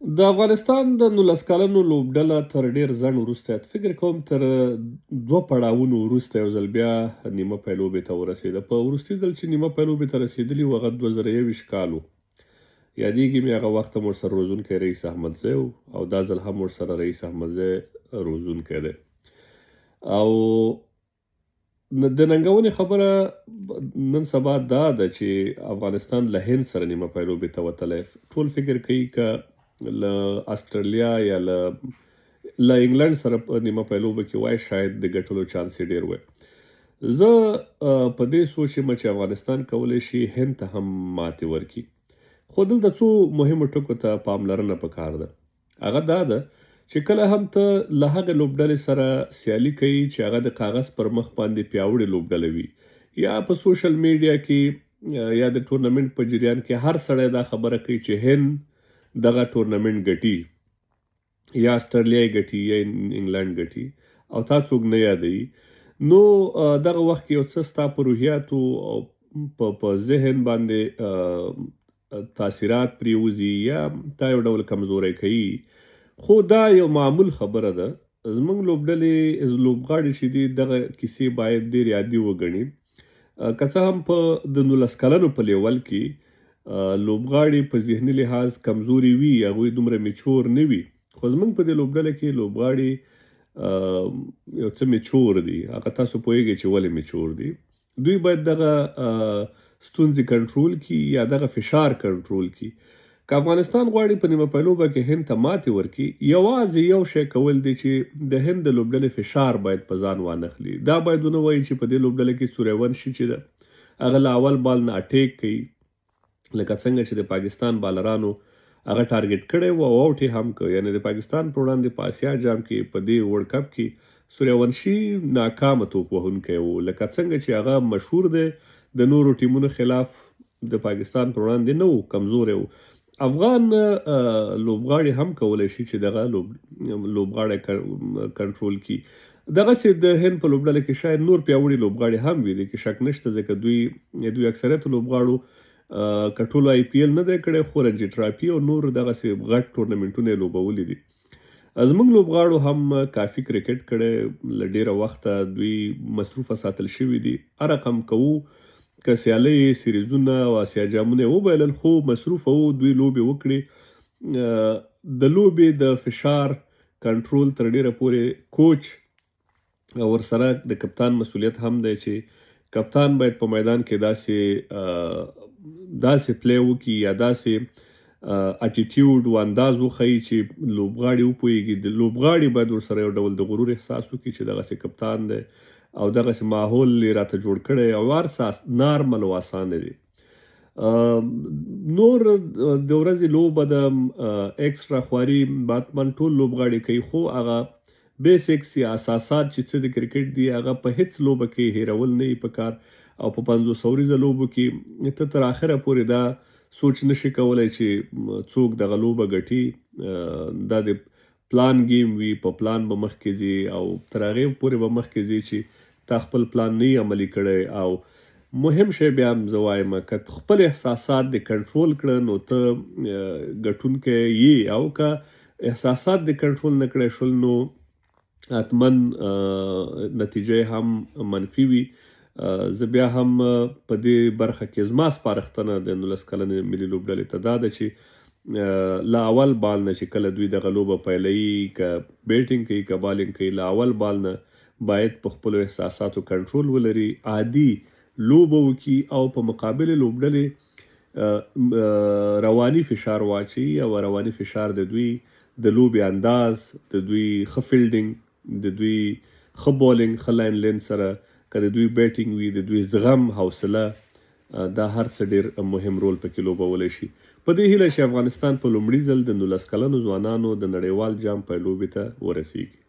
د افغانستان د 19 کلنو لوبډله تر ډېر ځنډ وروسته فکر کوم تر 2 پړاوونو وروسته یو ځل بیا نیمه پای لوبې ته ورسېده. په وروستي ځل چې نیمه پای لوبې ته رسېدلي وو هغه 2021 کال و. یادېږي مې هغه وخت هم ورسره روزونکی رئیس احمدزی و او دا ځل هم ورسره رئیس احمدزی روزونکی دی. او د ننګونې خبره نن سبا دا ده چې افغانستان له هند سره نیمه پای لوبې ته وتلی. ټول فکر کوي که له استرالیا یا له انګلند سره په نیمه پای لوبه کې وای شاید د ګټلو چانس یې ډېر وای. زه په دې سوچ یم چې افغانستان کولی شي هند ته هم ماتې ورکړي. خو دلته څو مهمو ټکو ته پاملرنه پکار ده. هغه دا ده چې کله هم ته له هغې لوبډلې سره سیالي کوي چې هغه د کاغذ پر مخ باندې پیاوړې لوبډله وي، یا په سوشل میډیا کې یا د ټورنمنټ په جریان کې هر سړی دا خبره کوي چې هند دغه ټورنمنټ ګټي یا استرالیا ګټي یا انګلند ګټي او تا څوک نه یادوي، نو دغه وخت کې یو څه ستا په روحیاتو او په ذهن باندې تاثیرات پرېوځي یا تا یو ډول کمزوری کوي. خو دا یو معمول خبره ده. زموږ لوبغاړي چې دي دغه کیسې باید ډېر عادي وګڼي. که څه هم په د 19 کلنو په لیول کې لوبغاړي په ذهني لحاظ کمزوري وي، هغوی دومره میچور نه وي، خو زموږ په دې لوبډله کې لوبغاړي یو څه میچور دي. هغه تاسو پوهیږئ چې ولې میچور دي. دوی باید دغه ستونزې کنټرول کړي یا دغه فشار کنټرول کړي. که افغانستان غواړي په نیمه پای لوبه کې هند ته ماتې ورکړي، یوازې یو شی کول دی چې د هند د لوبډلې فشار باید په ځان وانخلي. دا باید ونه وایي چې په دې لوبډله کې سوریه‌ونشي چې ده هغه له اول بال نه اټیک کوي، لکه څنګه چې د پاکستان بالرانو هغه ټارګټ کړی و او آوټ یې هم کړ. یعنې د پاکستان پر وړاندې په آسیا جام کې په دې ورلډ کپ کې سوریه‌ونشي ناکامه توپ وهونکی و، لکه څنګه چې هغه مشهور دی د نورو ټیمونو خلاف د پاکستان پر وړاندې نه و، کمزوری و. افغان لوبغاړي هم کولی شي چې دغه لوبغاړی کنټرول کړي. دغسې د هند په لوبډله کې شاید نور پیاوړي لوبغاړي هم وي، دې کې شک نشته، ځکه دوی اکثریت لوبغاړو که ټولو آی پی ایل نه دی کړی، خو رنجي ټرافي او نور دغسې غټ ټورنمنټونه یې لوبولي دي. زموږ لوبغاړو هم کافي کرکټ کړی، له ډېره وخته دوی مصروفه ساتل شوي دي. هر رقم کوو که سیالۍ سیریزونه او آسیا جامونه یې وبایلل، خو مصروفه وو، دوی لوبې وکړې. د لوبې د فشار کنټرول تر ډېره پورې کوچ ورسره د کپتان مسؤلیت هم دی چې کپتان باید په میدان کې داسې پلی وکړي یا داسې اټیټیوډ و انداز وښیي چې لوبغاړي وپوهېږي. د لوبغاړي باید ورسره یو ډول د غرور احساس وکړي چې دغسې کپتان دی او دغسې ماحول یې راته جوړ کړی او هر څه نارمل او اسانه دي. نور د ورځې لوبه د ایکسټرا خواري باتمن ټول لوبغاړي کوي، خو هغه بیسکس یا اساسات چې څه د کرکټ دي هغه په هیڅ لوبه کې هیرول نه وي پکار. او په 500 اوریزه لوبو کې ته تر اخره پورې دا سوچ نشي کولی چې څوک دغه لوبه ګټي. دا د پلان گیم وي، په پلان به مخکې ځي او تر هغې پورې به مخکې ځي چې تا خپل پلان نه عملي کړی. او مهم شی بیا هم زه وایم که خپل احساسات د کنټرول کړه نو ته ګټونکی یې، او که احساسات د کنټرول نه کړی شول نو حتما نتیجه هم منفي وي. زه بیا هم په دې برخه کې زما سپارښتنه د 19 کلنې ملي لوبډلې ته دا ده چې له اول بال نه چې کله دوی دغه لوبه پیلوي، که بیټینګ کوي که بالینګ کوي، له اول بال نه باید په خپلو احساساتو کنټرول ولري، عادي لوبه وکړي او په مقابل لوبډلې رواني فشار واچوي. او رواني فشار د دوی د لوبې انداز، د دوی ښه فیلډینګ، د دوی ښه بالینګ، ښه لاین لین سره، که د دوی بیټینګ وي، د دوی زغم، حوصله، دا هر څه ډېر مهم رول پکې لوبولی شي. په دې هیله چې افغانستان په لومړي ځل د 19 کلنو ځوانانو د نړیوال جام پای لوبې ته ورسیږي.